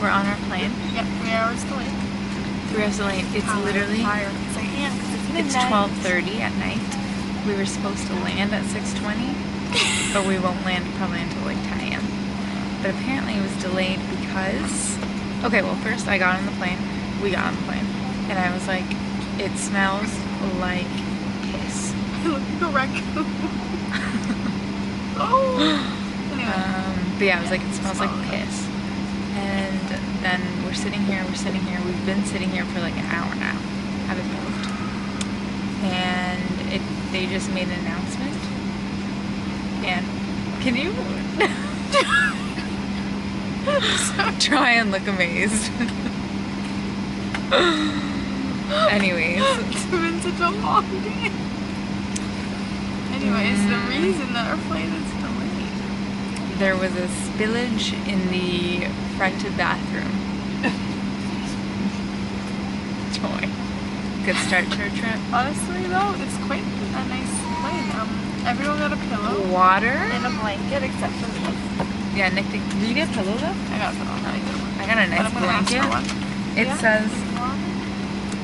We're on our plane. Yep, 3 hours delayed. 3 hours delayed. It's literally, it's 12:30 at night. We were supposed to land at 6:20, but we won't land probably until like 10 a.m. But apparently it was delayed because, okay, well first I got on the plane, we got on the plane, and I was like, it smells like piss. Look like a raccoon. Oh! Anyway. But yeah, I was like, it smells like piss. And then we're sitting here, we've been sitting here for like an hour now, haven't moved. And they just made an announcement. And can you try and look amazed? Anyways. It's been such a long day. Anyways, the reason that our plane is delayed. There was a spillage in the front bathroom. Joy. Good start to our trip. Honestly though, it's quite a nice plane. Everyone got a pillow. Water. And a blanket except for me. Yeah, Nick, did you get a pillow though? I got a pillow. I got a nice blanket. It says, I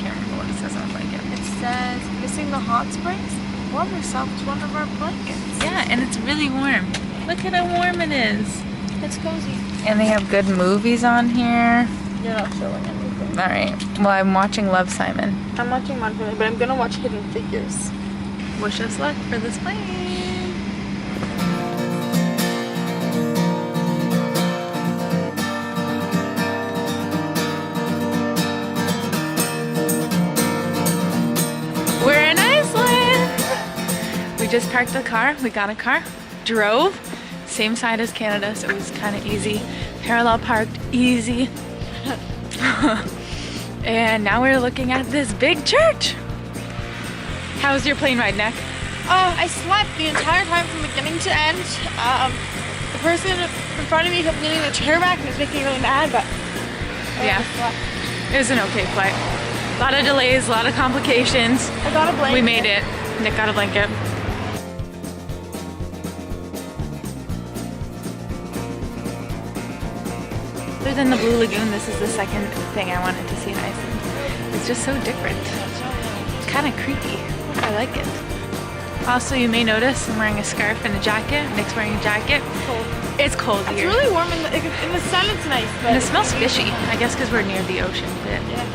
can't remember what it says on the blanket. It says, missing the hot springs? Warm yourself with one of our blankets. Yeah, and it's really warm. Look at how warm it is. It's cozy. And they have good movies on here. You're not showing anything. Alright, well I'm watching Love, Simon. I'm watching Montana, but I'm gonna watch Hidden Figures. Wish us luck for this plane. We're in Iceland! We just parked the car, we got a car, drove, same side as Canada, so it was kind of easy. Parallel parked, easy. And now we're looking at this big church. How was your plane ride, Nick? I slept the entire time from beginning to end. The person in front of me kept leaning the chair back and it was making me really mad, but yeah, it was an okay flight. A lot of delays, a lot of complications. I got a blanket. We made it. Nick got a blanket. Other than the Blue Lagoon, this is the second thing I wanted to see in Iceland. It's just so different. It's kind of creepy. I like it. Also, you may notice I'm wearing a scarf and a jacket. Nick's wearing a jacket. Cold. It's cold here. It's really warm in the sun. It's nice, but and it smells fishy. I guess because we're near the ocean. But yeah.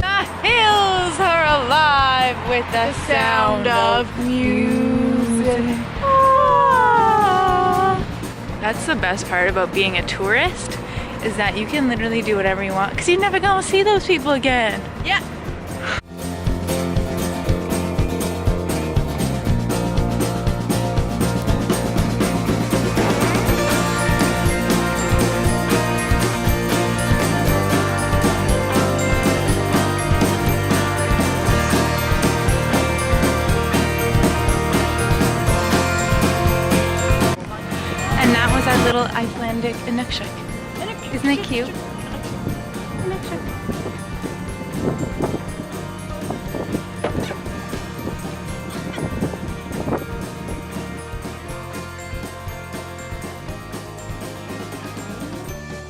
The hills are alive with the sound of music. Ah. That's the best part about being a tourist, is that you can literally do whatever you want because you're never gonna see those people again. Yeah. And that was our little Icelandic Inukshuk. Isn't it cute?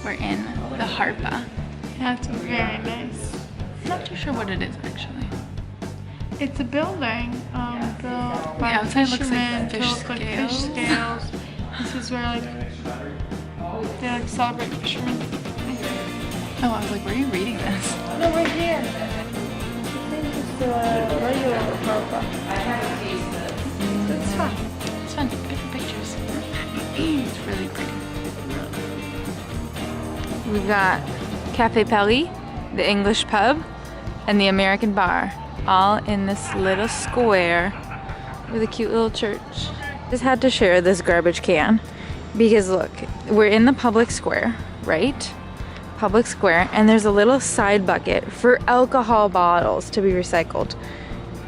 We're in the Harpa. Yeah, it's very nice. I'm not too sure what it is actually. It's a building built by outside looks like fishermen fish to look like fish scales. This is where like they like celebrate fishermen. Oh, I was like, where are you reading this? No, we're here. I think it's the regular Harpa. It's fun. It's fun. Good for pictures. It's really pretty. We've got Cafe Paris, the English pub, and the American bar, all in this little square with a cute little church. Just had to share this garbage can because look, we're in the public square, right? Public square, and there's a little side bucket for alcohol bottles to be recycled.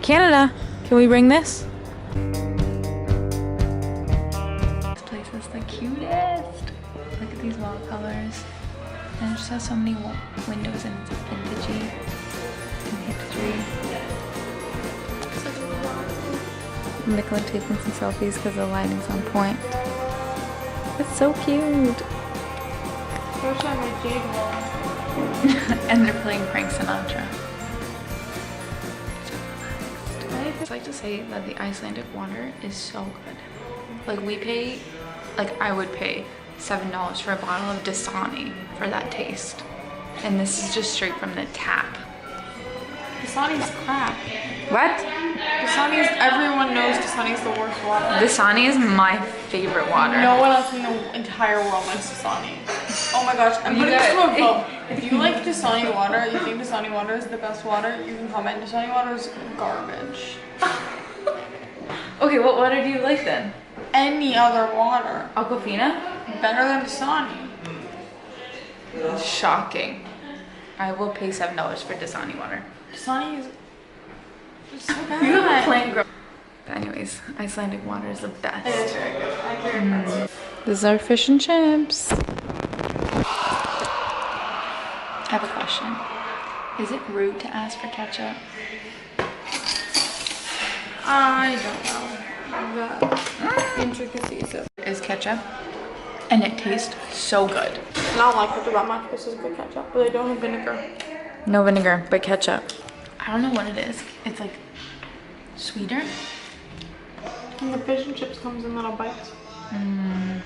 Canada, can we bring this? This place is the cutest. Look at these wall colors. And it just has so many windows and it's vintagey and hipstery. Nicola taking some selfies because the lighting's on point. It's so cute. First time I jade And they're playing Frank Sinatra. I'd like to say that the Icelandic water is so good. Like I would pay $7 for a bottle of Dasani for that taste. And this is just straight from the tap. Dasani's crap. What? Everyone knows Dasani's the worst water. Dasani is my favorite water. No one else in the entire world likes Dasani. Oh my gosh, I'm putting this to a vote. If you like Dasani water, you think Dasani water is the best water, you can comment. Dasani water is garbage. Okay, what water do you like then? Any other water. Aquafina? Better than Dasani. Shocking. I will pay $7 for Dasani water. Dasani is so bad. You have a plain girl. But anyways, Icelandic water is the best. It is very good. I agree with that. This is our fish and chips. I have a question. Is it rude to ask for ketchup? I don't know the intricacies of it. Is ketchup, and it tastes so good. I don't like ketchup that much. This is good ketchup, but they don't have vinegar. No vinegar, but ketchup. I don't know what it is. It's like sweeter. And the fish and chips comes in little bites. And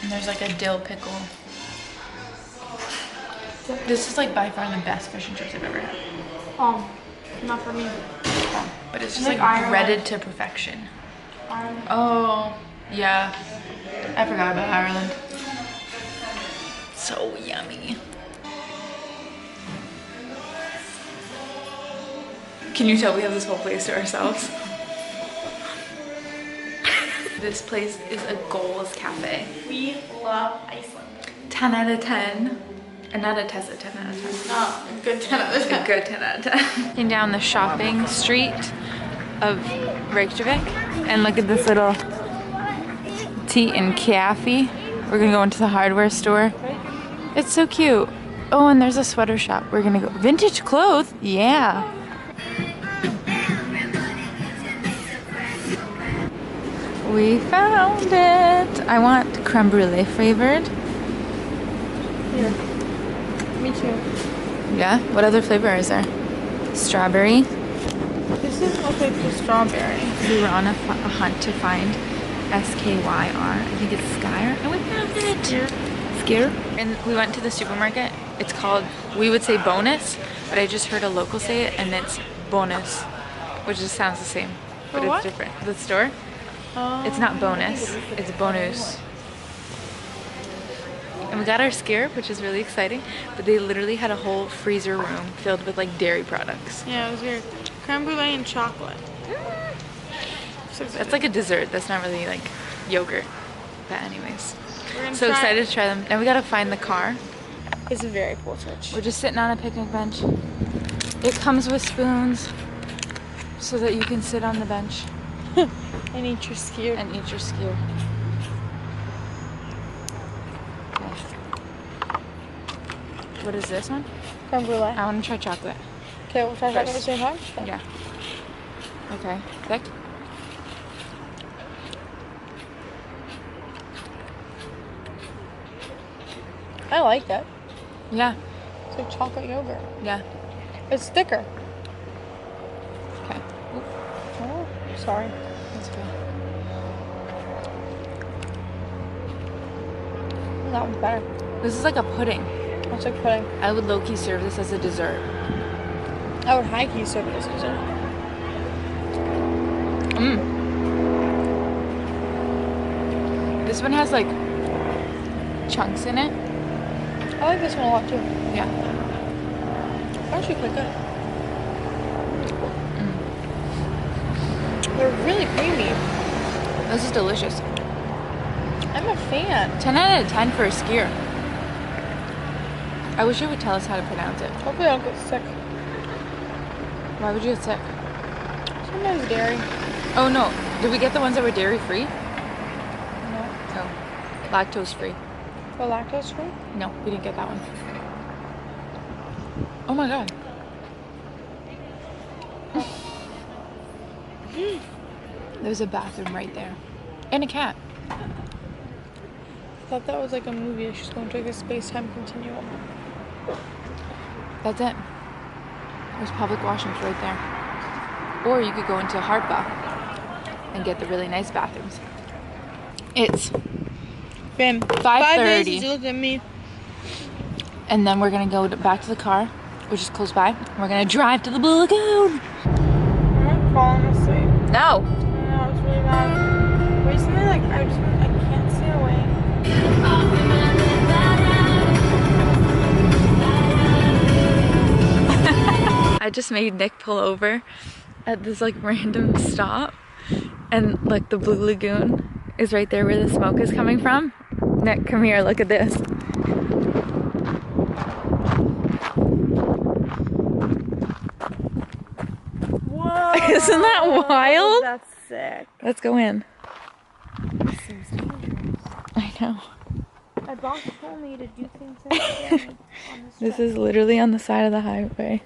there's like a dill pickle. This is like by far the best fish and chips I've ever had. Not for me. But it's just Like like Ireland. breaded to perfection. Oh, yeah. I forgot about Ireland. So yummy. Can you tell we have this whole place to ourselves? This place is a goals cafe. We love Iceland. 10 out of 10. And not a Tessa, 10 out of 10. No, good 10 out of 10. A good 10 out of 10. Walking down the shopping street of Reykjavik, and look at this little tea and cafe. We're gonna go into the hardware store. It's so cute. Oh, and there's a sweater shop. We're gonna go. Vintage clothes? Yeah. We found it. I want creme brulee flavored. Here. Me too. Yeah? What other flavor is there? Strawberry. This is okay for strawberry. We were on a hunt to find SKYR. I think it's Skyr. And we found it. Skyr. And we went to the supermarket. It's called, we would say bonus, but I just heard a local say it, and it's bonus, which just sounds the same, but For what? it's different. The store? It's not bonus, it's bonus. And we got our Skyr, which is really exciting, but they literally had a whole freezer room filled with like dairy products. Yeah, it was weird. Creme brulee and chocolate. That's like a dessert. That's not really like yogurt. But anyways, We're gonna so try- excited to try them. Now we gotta find the car. It's a very cool church. We're just sitting on a picnic bench. It comes with spoons so that you can sit on the bench And eat your skewer. and eat your skewer. Okay. What is this one? Creme brulee. I want to try chocolate. Okay, we'll try that at the First. same time. Yeah. Okay. Thick? I like that. Yeah. It's like chocolate yogurt. Yeah. It's thicker. Okay. Oop, Oh, sorry. that's okay. That one's better. This is like a pudding. It's like pudding. I would low-key serve this as a dessert. I would high key serve this dessert. This one has like chunks in it. I like this one a lot too. Yeah. It's actually quite good. They're really creamy. This is delicious. I'm a fan. 10 out of 10 for a skier. I wish you would tell us how to pronounce it. Hopefully I don't get sick. Why would you get sick? Sometimes dairy. Oh no. Did we get the ones that were dairy free? No. Oh. Lactose free. For lactose free? No, we didn't get that one. Oh my god. There's a bathroom right there. And a cat. I thought that was like a movie. She's going to like a space-time continuum. That's it. There's public washrooms right there. Or you could go into Harpa and get the really nice bathrooms. It's Bam. 5:30. Look at me. And then we're gonna go back to the car, which is close by. We're gonna drive to the Blue Lagoon. I'm falling asleep. No. I know, it's really bad. Recently, like, I can't stay awake. I just made Nick pull over at this like random stop, and like the Blue Lagoon is right there where the smoke is coming from. Nick, come here, look at this. Whoa! Isn't that wild? That's sick. Let's go in. This seems dangerous. I know. My boss told me to do things like this on this This is literally on the side of the highway.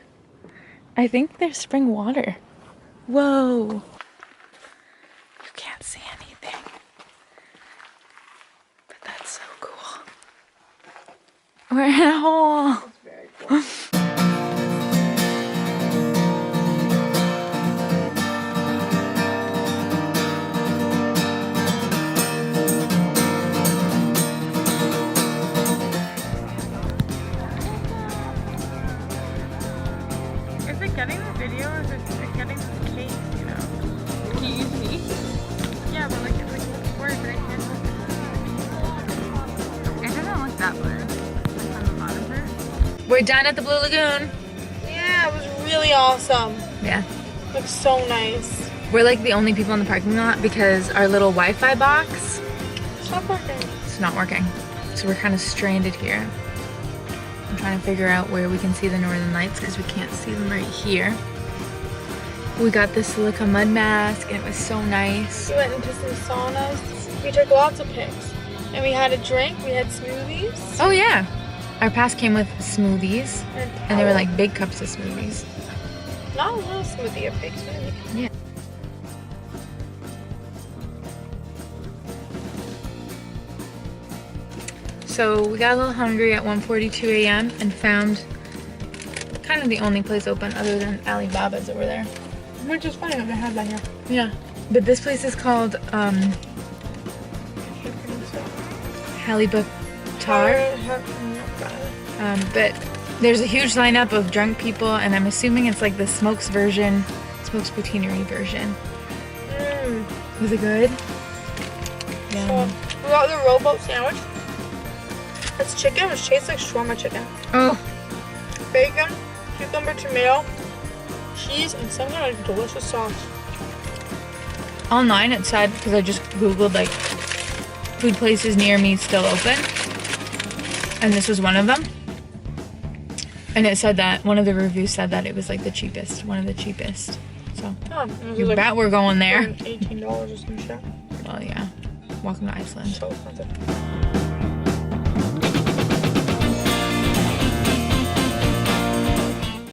I think there's spring water. Whoa. You can't see anything. But that's so cool. We're in a hole. It's very cool. Is it getting the video or is it getting the case, you know? Can you see? Yeah, but like, it's like blurry, but I can't It doesn't look that blurry. Like on the bottom part. We're done at the Blue Lagoon. Yeah, it was really awesome. Yeah. Looks so nice. We're like the only people in the parking lot because our little Wi-Fi box, Stop working. it's not working. So we're kind of stranded here. I'm trying to figure out where we can see the northern lights because we can't see them right here. We got this silica mud mask and it was so nice. We went into some saunas. We took lots of pics. And we had a drink. We had smoothies. Oh yeah. Our pass came with smoothies and they were like big cups of smoothies. Not a little smoothie, a big smoothie. Yeah. So we got a little hungry at 1:42 a.m. and found kind of the only place open other than Alibaba's over there. Which is funny, I've never had that here. Yeah. But this place is called Halibatar. But there's a huge lineup of drunk people and I'm assuming it's like the Smokes version, Smokes Poutineery version. Was it good? Yeah. So, we got the rowboat sandwich. It's chicken, which tastes like shawarma chicken. Oh. Bacon, cucumber, tomato, cheese, and some kind of delicious sauce. Online it said, because I just googled like food places near me still open, and this was one of them, and it said that one of the reviews said that it was like the cheapest, one of the cheapest. So you like bet we're going there. $18 or some shit. Well, yeah, welcome to Iceland. So expensive.